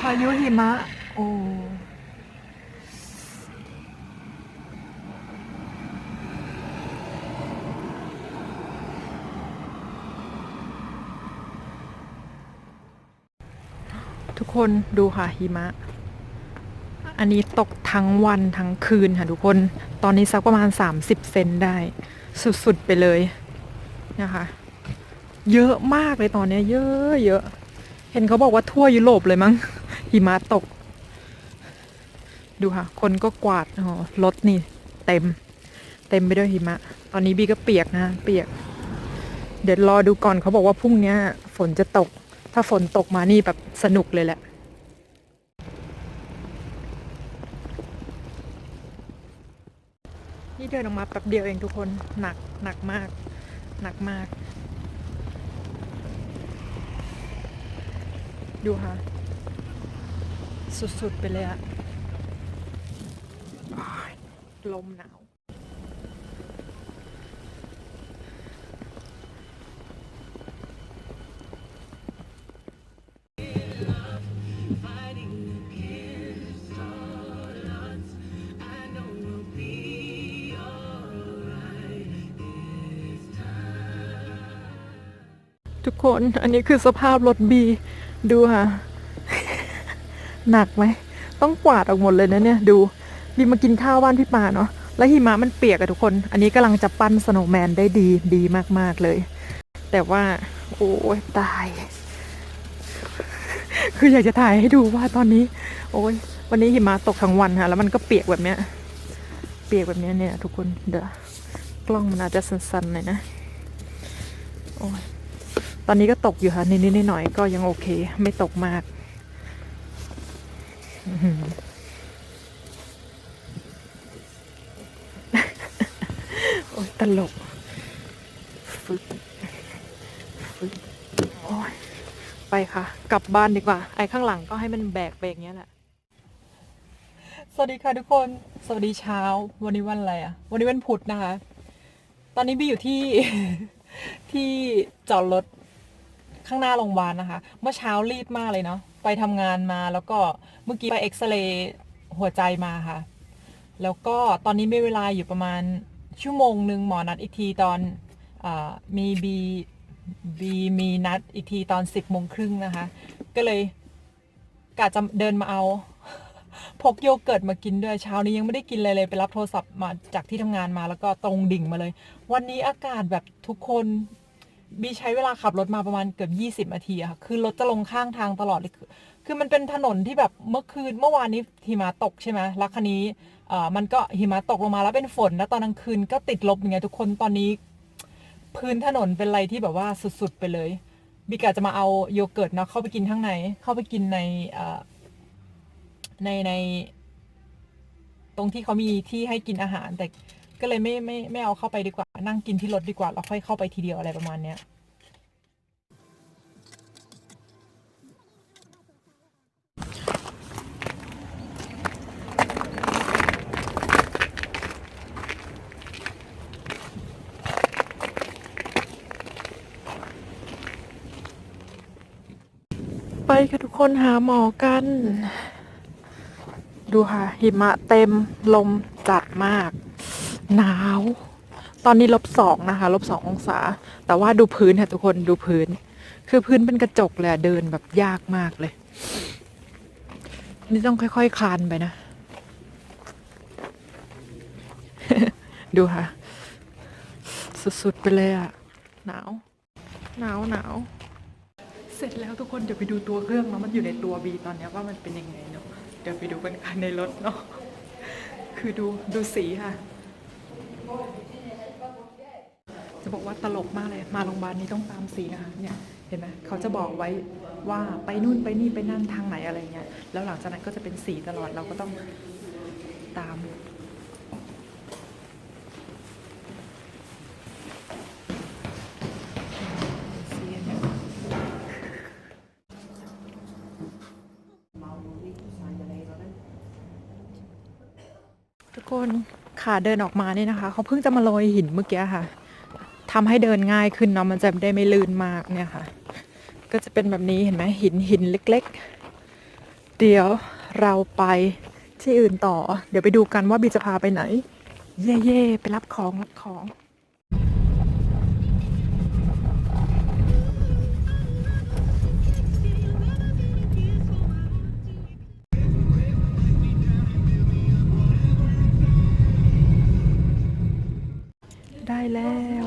ายุหิมะโอ้ทุกคนดูค่ะหิมะอันนี้ตกทั้งวันทั้งคืนค่ะทุกคนตอนนี้สักประมาณ30 เซนได้สุดๆไปเลยนะคะเยอะมากเลยตอนนี้เยอะเยอะเห็นเขาบอกว่าทั่วยุโรปเลยมั้งหิมะตกดูค่ะคนก็กวาดรถนี่เต็มไปด้วยหิมะตอนนี้บีก็เปียกนะเปียกเดี๋ยวรอดูก่อนเขาบอกว่าพรุ่งนี้ฝนจะตกถ้าฝนตกมานี่แบบสนุกเลยแหละนี่เดินออกมาแป๊บเดียวเองทุกคนหนักมากหนักมากดูค่ะสุดๆไปเลยอะลมหนาวทุกคนอันนี้คือสภาพรถบีดูค่ะหนักไหมต้องกวาดออกหมดเลยนะเนี่ยดูบีมากินข้าวบ้านพี่ปาเนาะแล้วหิมะมันเปียกอะทุกคนอันนี้กำลังจะปั้นสโนว์แมนได้ดีมากๆเลยแต่ว่าโอ้ยตายคืออยากจะถ่ายให้ดูว่าตอนนี้โอ้ยวันนี้หิมะตกทั้งวันค่ะแล้วมันก็เปียกแบบเนี้ยเนี่ยทุกคนเดี๋ยวกล้องมันอาจจะสั่นๆหน่อยนะโอ้ยตอนนี้ก็ตกอยู่ค่ะนิดๆหน่อยๆก็ยังโอเคไม่ตกมากโอ้ยตลกฟึกโอ้ยไปค่ะกลับบ้านดีกว่าไอ้ข้างหลังก็ให้มันแบกไปอย่างเงี้ยแหละสวัสดีค่ะทุกคนสวัสดีเช้าวันนี้วันอะไรอ่ะวันนี้วันพุธนะคะตอนนี้บีอยู่ที่ ที่จอดรถข้างหน้าโรงพยาบาลนะคะเมื่อเช้ารีบมากเลยเนาะไปทำงานมาแล้วก็เมื่อกี้ไปเอ็กซเรย์หัวใจมาค่ะแล้วก็ตอนนี้มีเวลาอยู่ประมาณชั่วโมงหนึ่งหมอนัดอีกทีตอนมีมีนัดอีกทีตอน10 โมงครึ่งนะคะก็เลยกะจะเดินมาเอาพกโยเกิร์ตมากินด้วยเช้านี้ยังไม่ได้กินเลยไปรับโทรศัพท์มาจากที่ทำงานมาแล้วก็ตรงดิ่งมาเลยวันนี้อากาศแบบทุกคนบีใช้เวลาขับรถมาประมาณเกือบ20 นาทีอะค่ะคือรถจะลงข้างทางตลอดเลยคือมันเป็นถนนที่แบบเมื่อวานนี้หิมะตกใช่ไหมแล้วคันนี้มันก็หิมะตกลงมาแล้วเป็นฝนแล้วตอนกลางคืนก็ติดลบอย่างเงี้ยทุกคนตอนนี้พื้นถนนเป็นอะไรที่แบบว่าสุดๆไปเลยบิกะจะมาเอาโยเกิร์ตเนาะเข้าไปกินข้างในเข้าไปกินในในตรงที่เขามีที่ให้กินอาหารแต่ก็เลยไม่เอาเข้าไปดีกว่านั่งกินที่รถดีกว่าแล้วค่อยเข้าไปทีเดียวอะไรประมาณเนี้ยไปค่ะทุกคนหาหมอกันดูค่ะหิมะเต็มลมจัดมากหนาวตอนนี้-2นะคะ-2 องศาแต่ว่าดูพื้นค่ะทุกคนดูพื้นคือพื้นเป็นกระจกเลยเดินแบบยากมากเลยนี่ต้องค่อยๆคลานไปนะดูค่ะสุดๆไปเลยอะหนาวเสร็จแล้วทุกคนเดี๋ยวไปดูตัวเครื่องแล้วมันอยู่ในตัวบีตอนนี้ว่ามันเป็นยังไงเนาะเดี๋ยวไปดูกันค่ะในรถเนาะคือดูสีค่ะจะบอกว่าตลกมากเลยมาโรงพยาบาลนี้ต้องตามสีนะคะเนี่ยเห็นไหมเขาจะบอกไว้ว่าไปนู่นไปนี่ไปนั่นทางไหนอะไรเงี้ยแล้วหลังจากนั้นก็จะเป็นสีตลอดเราก็ต้องตามสีเนี่ยทุกคนขาเดินออกมาเนี่ยนะคะเขาเพิ่งจะมาโรยหินเมื่อกี้ค่ะทำให้เดินง่ายขึ้นเนาะมันจะได้ไม่ลื่นมากเนี่ยค่ะก็จะเป็นแบบนี้เห็นไหมหินเล็ก เดี๋ยวเราไปที่อื่นต่อ เดี๋ยวไปดูกันว่าบีจะพาไปไหน เย่เย่ไปรับของรับของ ได้แล้ว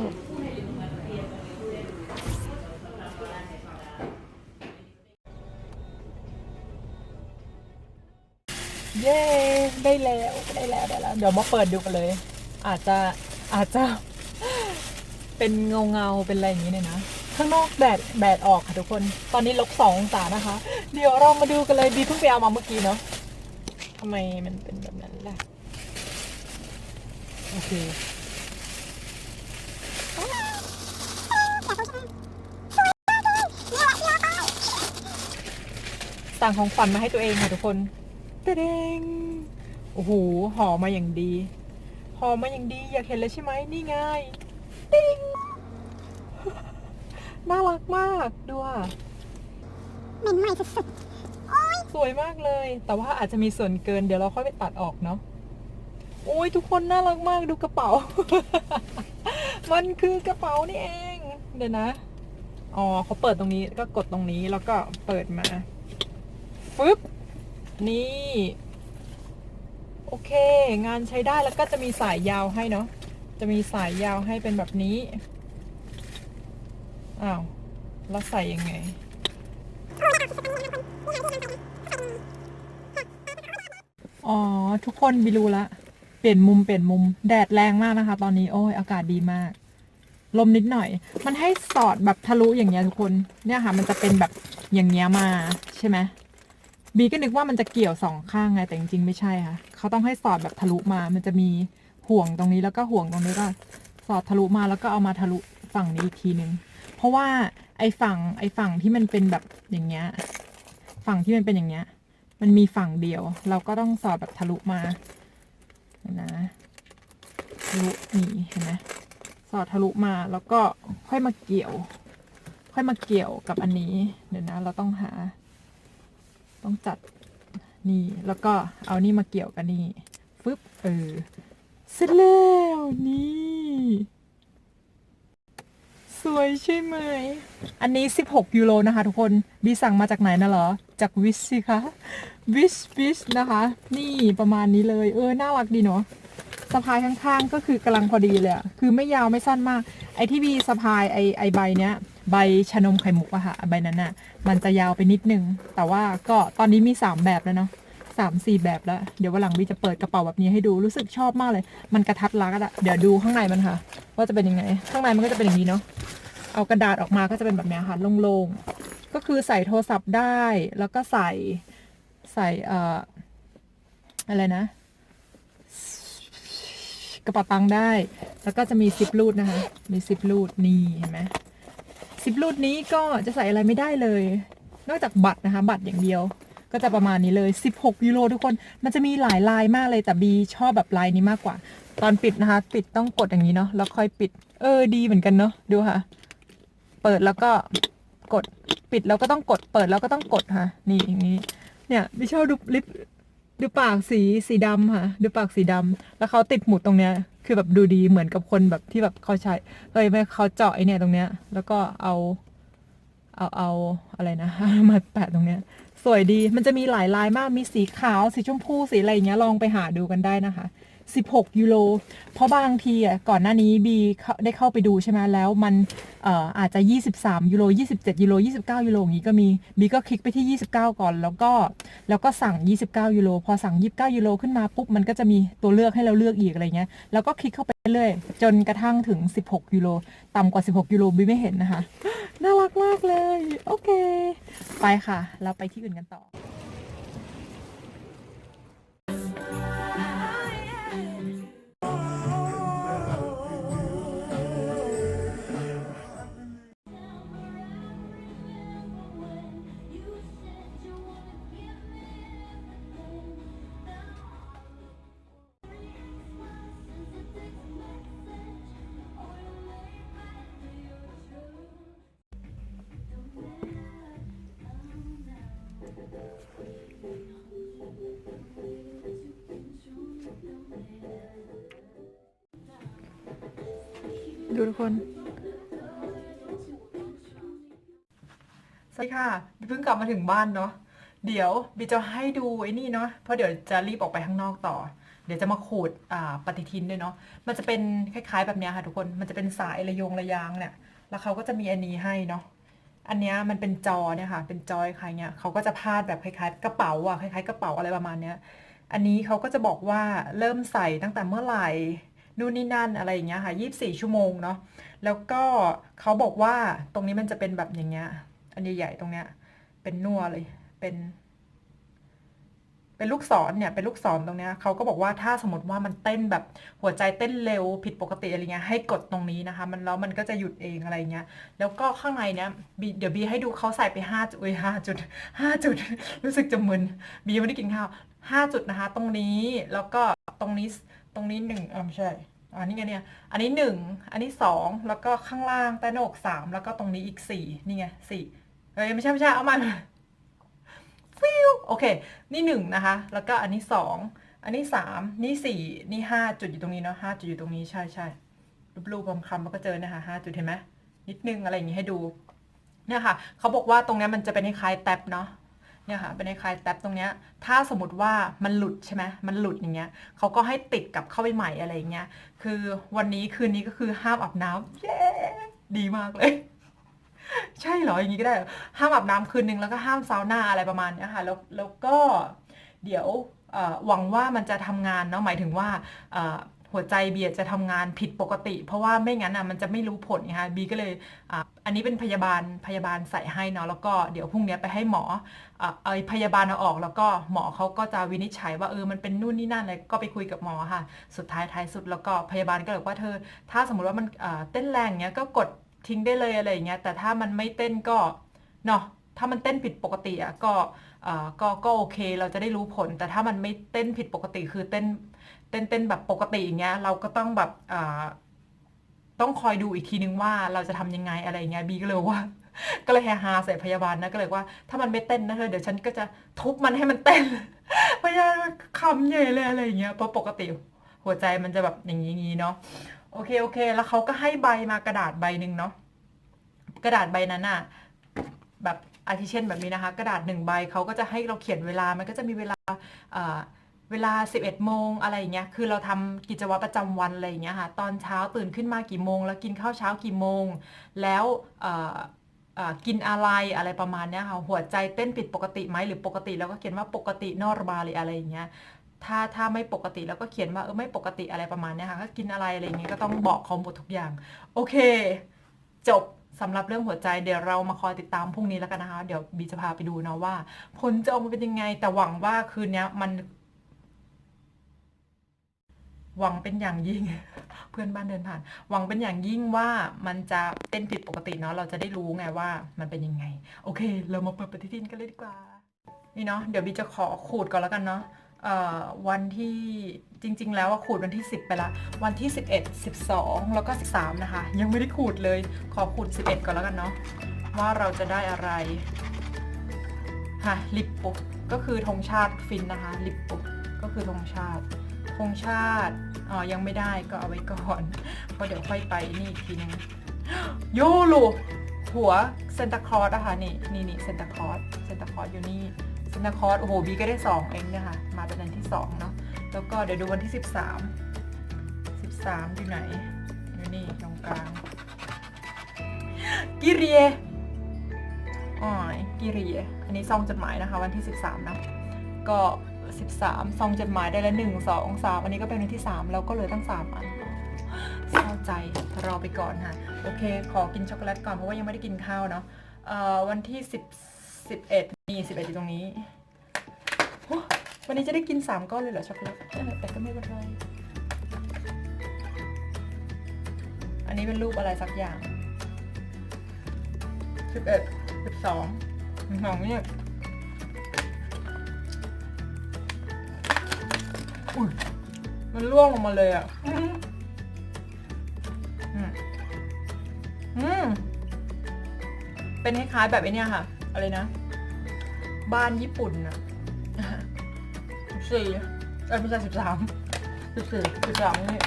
เย้ได้แล้วได้แล้วได้แล้ว เดี๋ยวมาเปิดดูกันเลย อาจจะเป็นเงาเป็นอะไรอย่างนี้เนี่ยนะ ข้างนอกแดดออกค่ะทุกคน ตอนนี้-2 องศานะคะ เดี๋ยวเรามาดูกันเลยดีเพิ่งไปเอามาเมื่อกี้เนาะทำไมมันเป็นแบบนั้นล่ะ โอเค สั่งของขวัญมาให้ตัวเองค่ะทุกคนเตงโอ้โหห่อมาอย่างดีห่อมาอย่างดีอยากเห็นเลยใช่ไหมนี่ไงติ๊งน่ารักมากดูอ่ะเหม็นใหม่สุดๆสวยมากเลย แต่ว่าอาจจะมีส่วนเกินเดี๋ยวเราค่อยไปตัดออกเนาะโอ้ยทุกคนน่ารักมากดูกระเป๋า มันคือกระเป๋านี่เองเดี๋ยวนะอ๋อเขาเปิดตรงนี้ก็กดตรงนี้แล้วก็เปิดมาฟึบนี่โอเคงานใช้ได้แล้วก็จะมีสายยาวให้เนาะจะมีสายยาวให้เป็นแบบนี้อ้าวแล้วใส่ยังไงอ๋อทุกคนบิรู้ละเปลี่ยนมุมแดดแรงมากนะคะตอนนี้โอ้ยอากาศดีมากลมนิดหน่อยมันให้สอดแบบทะลุอย่างเงี้ยทุกคนเนี่ยค่ะมันจะเป็นแบบอย่างเงี้ยมาใช่ไหมบีก็นึกว่ามันจะเกี่ยว2 ข้างไงแต่จริงๆไม่ใช่ค่ะเขาต้องให้สอดแบบทะลุมามันจะมีห่วงตรงนี้แล้วก็ห่วงตรงนี้ก็สอดทะลุมาแล้วก็เอามาทะลุฝั่งนี้อีกทีนึงเพราะว่าไอ้ฝั่งที่มันเป็นแบบอย่างเงี้ยฝั่งที่มันเป็นอย่างเงี้ยมันมีฝั่งเดียวเราก็ต้องสอดแบบทะลุมานะทะลุนี่เห็นไหมสอดทะลุมาแล้วก็ค่อยมาเกี่ยวกับอันนี้เดี๋ยวนะเราต้องจัดนี่แล้วก็เอานี่มาเกี่ยวกันนี่ฟึบเสร็จแล้วนี่สวยใช่ไหมอันนี้16 ยูโรนะคะทุกคนบีสั่งมาจากไหนนะเหรอจากวิชสิคะวิชนะคะนี่ประมาณนี้เลยน่ารักดีเนาะสะพายข้างๆก็คือกำลังพอดีเลยอะคือไม่ยาวไม่สั้นมากไอ้ที่บีสะพายไอใบเนี้ยใบชานมไข่มุกอะค่ะใบนั้นอะมันจะยาวไปนิดนึงแต่ว่าก็ตอนนี้มี3แบบแล้วเนาะ3-4แบบแล้วเดี๋ยววันหลังบีจะเปิดกระเป๋าแบบนี้ให้ดูรู้สึกชอบมากเลยมันกระทัดรัดอะเดี๋ยวดูข้างในมันค่ะว่าจะเป็นยังไงข้างในมันก็จะเป็นอย่างนี้เนาะเอากระดาษออกมาก็จะเป็นแบบนี้ค่ะโล่งๆก็คือใส่โทรศัพท์ได้แล้วก็ใส่อะไรนะกระเป๋าตังค์ได้แล้วก็จะมีซิปรูดนะคะมีซิปรูดนี่เห็นไหมซิปรูดนี้ก็จะใส่อะไรไม่ได้เลยนอกจากบัตรนะคะบัตรอย่างเดียวก็จะประมาณนี้เลย16 ยูโรทุกคนมันจะมีหลายลายมากเลยแต่บีชอบแบบลายนี้มากกว่าตอนปิดนะคะปิดต้องกดอย่างนี้เนาะแล้วค่อยปิดดีเหมือนกันเนาะดูค่ะเปิดแล้วก็กดปิดแล้วก็ต้องกดเปิดแล้วก็ต้องกดค่ะนี่อย่างนี้เนี่ยบีชอบดูลิปดูปากสีดำค่ะดูปากสีดำแล้วเขาติดหมุดตรงเนี้ยคือแบบดูดีเหมือนกับคนแบบที่แบบเขาใช้ไม่เขาเจาะไอเนี่ยตรงเนี้ยแล้วก็เอาอะไรนะ มาแปะตรงเนี้ยสวยดีมันจะมีหลายลายมากมีสีขาวสีชมพูสีอะไรอย่างเงี้ยลองไปหาดูกันได้นะคะ16 ยูโรเพราะบางทีอ่ะก่อนหน้านี้บีได้เข้าไปดูใช่ไหมแล้วมันอาจจะ23 ยูโร27 ยูโร29 ยูโรอย่างงี้ก็มีบีก็คลิกไปที่29ก่อนแล้วก็สั่ง29 ยูโรพอสั่ง29 ยูโรขึ้นมาปุ๊บมันก็จะมีตัวเลือกให้เราเลือกอีกอะไรเงี้ยแล้วก็คลิกเข้าไปเรื่อยจนกระทั่งถึง16 ยูโรต่ำกว่า16 ยูโรบีไม่เห็นนะคะน่ารักมากเลยโอเคไปค่ะเราไปที่อื่นกันต่อ ดูทุกคนสวัสดีค่ะเพิ่งกลับมาถึงบ้านเนาะเดี๋ยวบีจะให้ดูไอ้นี่เนาะเพราะเดี๋ยวจะรีบออกไปข้างนอกต่อเดี๋ยวจะมาขูดปฏิทินด้วยเนาะมันจะเป็นคล้ายๆแบบนี้ค่ะทุกคนมันจะเป็นสายระยงระยางเนี่ยแล้วเขาก็จะมีอันนี้ให้เนาะอันนี้มันเป็นจอเนี่ยค่ะเป็นจอยคล้ายเงี้ยเขาก็จะพาดแบบคล้ายๆกระเป๋าอะคล้ายๆกระเป๋าอะไรประมาณเนี้ยอันนี้เขาก็จะบอกว่าเริ่มใส่ตั้งแต่เมื่อไหร่นู่นนี่นั่นอะไรอย่างเงี้ยค่ะ24 ชั่วโมงเนาะแล้วก็เขาบอกว่าตรงนี้มันจะเป็นแบบอย่างเงี้ยอันใหญ่ๆตรงเนี้ยเป็นนัวเลยเป็นลูกศรเนี่ยเป็นลูกศรตรงเนี้ยเขาก็บอกว่าถ้าสมมติว่ามันเต้นแบบหัวใจเต้นเร็วผิดปกติอะไรเงี้ยให้กดตรงนี้นะคะแล้วมันก็จะหยุดเองอะไรเงี้ยแล้วก็ข้างในเนี้ยเดี๋ยวบีให้ดูเขาใส่ไป5 จุดรู้สึกจะมึนบียังไม่ได้กินข้าว5 จุดนะคะตรงนี้แล้วก็ตรงนี้หนึ่งไม่ใช่นี่ไงเนี่ยอันนี้1อันนี้2แล้วก็ข้างล่างใต้หน้าอก3แล้วก็ตรงนี้อีก4นี่ไง4ไม่ใช่เอามาฟิวโอเคนี่1นะคะแล้วก็อันนี้2อันนี้3นี่4นี่5 จุดอยู่ตรงนี้เนาะ5 จุดอยู่ตรงนี้ใช่รูปคำมันก็เจอนะคะ5 จุดเห็นไหมนิดนึงอะไรอย่างงี้ให้ดูเนี่ยค่ะเขาบอกว่าตรงนี้มันจะเป็นคล้ายแท็บเนาะเนี่ยค่ะเป็นคล้ายแท็บตรงเนี้ยถ้าสมมติว่ามันหลุดใช่ไหมมันหลุดอย่างเงี้ยเขาก็ให้ติดกลับเข้าไปใหม่อะไรอย่างเงี้ยคือวันนี้คืนนี้ก็คือห้ามอาบน้ำเย้ดีมากเลยใช่เหรออย่างนี้ก็ได้ห้ามอาบน้ำคืนนึงแล้วก็ห้ามซาวน่าอะไรประมาณนี้ค่ะแล้วก็เดี๋ยวหวังว่ามันจะทำงานเนาะหมายถึงว่าหัวใจเบียดจะทำงานผิดปกติเพราะว่าไม่งั้นมันจะไม่รู้ผลนะคะบีก็เลยอันนี้เป็นพยาบาลใส่ให้เนาะแล้วก็เดี๋ยวพรุ่งนี้ไปให้หมอพยาบาลเอาออกแล้วก็หมอเขาก็จะวินิจฉัยว่ามันเป็นนู่นนี่นั่นอะไรก็ไปคุยกับหมอค่ะสุดท้ายสุดแล้วก็พยาบาลก็บอกว่าถ้าสมมติว่ามันเต้นแรงเงี้ยก็กดทิ้งได้เลยอะไรอย่างเงี้ยแต่ถ้ามันไม่เต้นก็เนาะถ้ามันเต้นผิดปกติก็โอเคเราจะได้รู้ผลแต่ถ้ามันไม่เต้นผิดปกติคือเต้นแบบปกติอย่างเงี้ยเราก็ต้องแบบต้องคอยดูอีกทีนึงว่าเราจะทำยังไงอะไรอย่างเงี้ยบีก็เลยว่าก็เลยแฮาใส่พยาบาลนะก็เลยว่าถ้ามันไม่เต้นนะเธอเดี๋ยวฉันก็จะทุบมันให้มันเต้นพยาบาลคำใหญ่เลยอะไรอย่างเงี้ยเพราะปกติหัวใจมันจะแบบอย่างนี้เนาะโอเคแล้วเขาก็ให้ใบมากระดาษใบหนึ่งเนาะกระดาษใบนั้นอะแบบอาทิเช่นแบบนี้นะคะกระดาษ1 ใบเขาก็จะให้เราเขียนเวลามันก็จะมีเวลา11 โมงอะไรอย่างเงี้ยคือเราทำกิจวัตรประจำวันอะไรอย่างเงี้ยค่ะตอนเช้าตื่นขึ้นมากี่โมงแล้วกินข้าวเช้ากี่โมงแล้วกินอะไรประมาณเนี้ยค่ะหัวใจเต้นผิดปกติไหมหรือปกติแล้วก็เขียนว่าปกตินอร์มาหรืออะไรอย่างเงี้ยถ้าไม่ปกติแล้วก็เขียนว่าไม่ปกติอะไรประมาณเนี้ยค่ะก็กินอะไรอย่างเงี้ยก็ต้องบอกเขาหมดทุกอย่างโอเคจบสำหรับเรื่องหัวใจเดี๋ยวเรามาคอยติดตามพรุ่งนี้แล้วกันนะคะเดี๋ยวบีจะพาไปดูนะว่าผลจะออกมาเป็นยังไงแต่หวังว่าคืนนี้มันหวังเป็นอย่างยิ่ง เพื่อนบ้านเดินผ่านหวังเป็นอย่างยิ่งว่ามันจะเต้นผิดปกติเนาะเราจะได้รู้ไงว่ามันเป็นยังไงโอเคเรามาเปิดปฏิทินกันเลยดีกว่านี่เนาะเดี๋ยวบีจะขอขูดก่อนแล้วกันเนาะวันที่จริงๆแล้วขูดวันที่10ไปละวันที่11 12แล้วก็13นะคะยังไม่ได้ขูดเลยขอขูด11ก่อนแล้วกันเนาะว่าเราจะได้อะไรค่ะลิปปุก็คือธงชาติฟินนะคะลิปปุก็คือธงชาติยังไม่ได้ก็เอาไว้ก่อนเพราะเดี๋ยวค่อยไปนี่อีกทีนึงโยโลหัวเซนตาคลอสอะค่ะนี่เซนตาคลอสอยู่นี่เซนตาคลอสโอ้โหบีก็ได้2เองเนี่ยค่ะมาเป็นอันที่2เนาะแล้วก็เดี๋ยวดูวันที่13อยู่ไหนอยู่นี่ตรงกลางกิเรียกิเรียอันนี้ซองจดหมายนะคะวันที่13นะก็13ซองจดหมายได้ละ1 2 3อันนี้ก็เป็นวันที่3แล้วก็เหลือตั้ง3อันเข้าใจรอไปก่อนค่ะโอเคขอกินช็อกโกแลตก่อนเพราะว่ายังไม่ได้กินข้าวเนาะวันที่11นี่11อยู่ตรงนี้วันนี้จะได้กิน3 ก้อนเลยเหรอช็อกโกแลตแต่ก็ไม่เป็นไรอันนี้เป็นรูปอะไรสักอย่าง11 12ของเนี่ยมันร่วงลงมาเลยอ่ะเป็นคล้ายๆแบบไอ้นี่ค่ะอะไรนะบ้านญี่ปุ่นอ่ะ14ไม่ใช่13นี่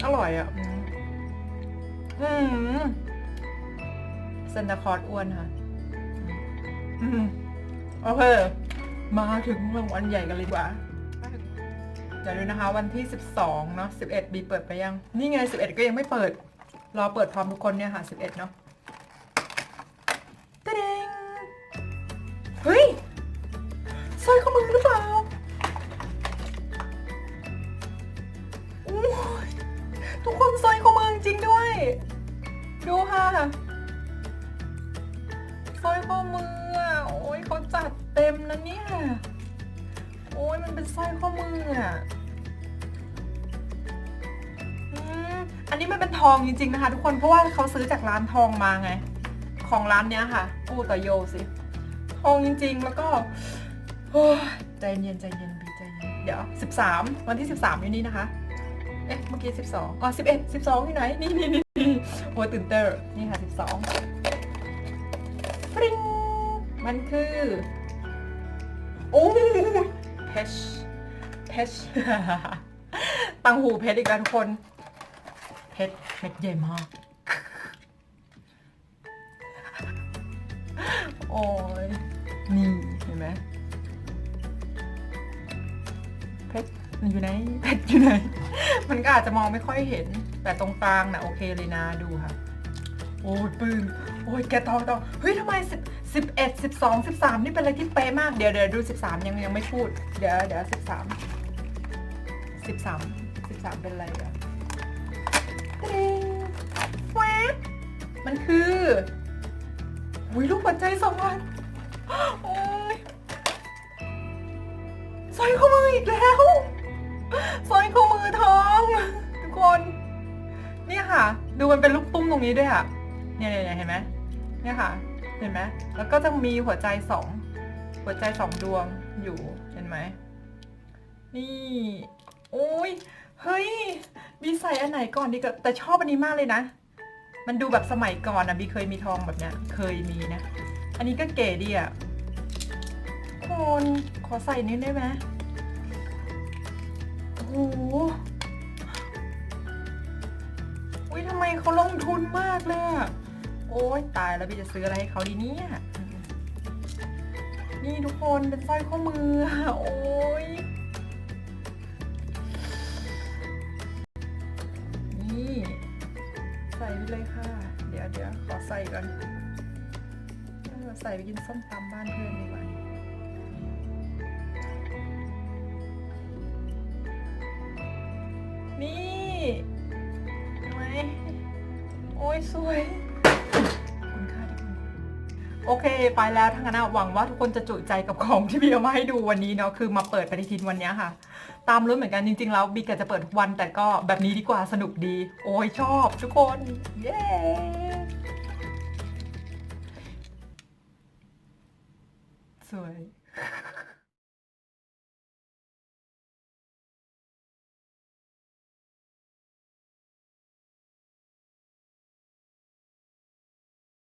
อร่อยอ่ะเซนตาคลอร์สอ้วนค่ะโอเคมาถึงรางวัลใหญ่กันเลยดีกว่าเดี๋ยวดูนะคะ วันที่12เนาะ11บีเปิดไปยังนี่ไง11ก็ยังไม่เปิดรอเปิดพร้อมทุกคนเนี่ยค่ะ11เนาะตะเด้งเฮ้ยสร้อยข้อมือหรือเปล่าทุกคนสร้อยข้อมือจริงด้วยดูค่ะสร้อยข้อมือโอ้ยเขาจัดเต็มนะเนี่ยโอ้ยมันเป็นสร้อยข้อมืออันนี้มันเป็นทองจริงๆนะคะทุกคนเพราะว่าเขาซื้อจากร้านทองมาไงของร้านเนี้ยค่ะอู้ต่อโยสิทองจริงๆแล้วก็ใจเย็นใจเย็นบีใจเย็นเดี๋ยว13วันที่13อยู่นี่นะคะเมื่อกี้12อ๋อ11 12ที่ไหนนี่โอ้ตื่นเต้นนี่ค่ะ12ปริ้งมันคือโอ้เพชรตังหูเพชรอีกแล้วทุกคนเพชรเม็ดใหญ่มากโอ้ยนี่เห็นไหมเพชรมันอยู่ไหนเพชรอยู่ไหนมันก็อาจจะมองไม่ค่อยเห็นแต่ตรงกลางนะโอเคเลยนะดูค่ะโอ้ยปื้มโอ้ยแกต่อเฮ้ยทำไม11 12 13นี่เป็นอะไรที่เป๊ะมากเดี๋ยวดู13ยังไม่พูดเดี๋ยว13เป็นอะไรอ่ะแว๊บมันคือลูกหัวใจ2 อันโอ้ยสร้อยข้อมืออีกแล้วสร้อยข้อมือทองทุกคนเนี่ยค่ะดูมันเป็นลูกตุ้มตรงนี้ด้วยอ่ะเนี่ยเห็นไหมเนี่ยค่ะเห็นไหมแล้วก็จะมีหัวใจ2ดวงอยู่เห็นไหมนี่โอ้ยเฮ้ยบีใส่อันไหนก่อนดีกว่าแต่ชอบอันนี้มากเลยนะมันดูแบบสมัยก่อนนะบีเคยมีทองแบบเนี้ยเคยมีนะอันนี้ก็เก๋ดีอ่ะคนขอใส่นิดได้ไหมโอ้โหอุ้ยทำไมเขาลงทุนมากเลยอ่ะโอ้ยตายแล้วบีจะซื้ออะไรให้เขาดีเนี่ยนี่ทุกคนเป็นสร้อยข้อมือโอ้ยนี่ใส่ไปเลยค่ะเดี๋ยวขอใส่ก่อนใส่ไปกินส้มตำบ้านเพื่อนดีกว่านี่เห็นไหมโอ้ยสวยคุณค่าที่คุณโอเคไปแล้วทั้งนั้นหวังว่าทุกคนจะจุใจกับของที่บีเอามาให้ดูวันนี้เนาะคือมาเปิดปฏิทินวันนี้ค่ะตามลุ้นเหมือนกันจริงๆแล้วบีก็จะเปิดทุกวันแต่ก็แบบนี้ดีกว่าสนุกดีโอ้ยชอบทุกคนเย้สวย